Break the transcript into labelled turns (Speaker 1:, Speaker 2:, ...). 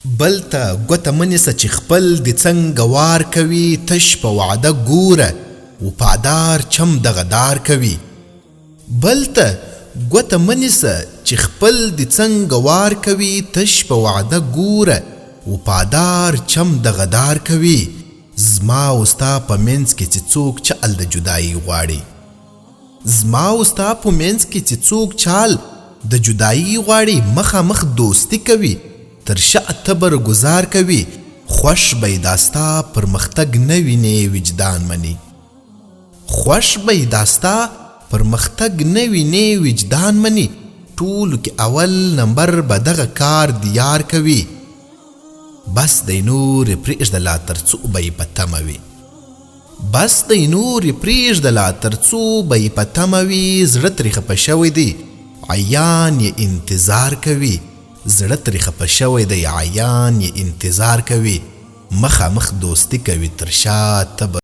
Speaker 1: بل ته ګوته مه نیسه چې خپل د څنګه وار کوي تش په وعده ګوره وفادار چم د غدار کوي بل ته ګوته مه نیسه چې خپل د څنګه وار کوي تش په وعده ګوره وفادار چم د غدار کوي زما او ستا په منځ کې چې څوک چل د جدایي غواړي زما او ستا په منځ کې چې څوک چال د جدایي غواړي مخامخ دوستی کوي تر شا تبر گزار کوي خوش به داستا پرمختګ نه ویني وجدان مني خوش به داستا پرمختګ نه ویني وجدان مني ټول کې اول نمبر به دغه کار دیار کوي بس د نور پرېږده لا تر څو به یې په تمه وي بس د نور پرېږده لا تر څو به یې په تمه وي زړه ترې خفه شوی دی عیان یې انتظار کوي زړه ترې خفه شوی دی عیان یې انتظار کوي مخامخ دوستی کوي تر شا تبر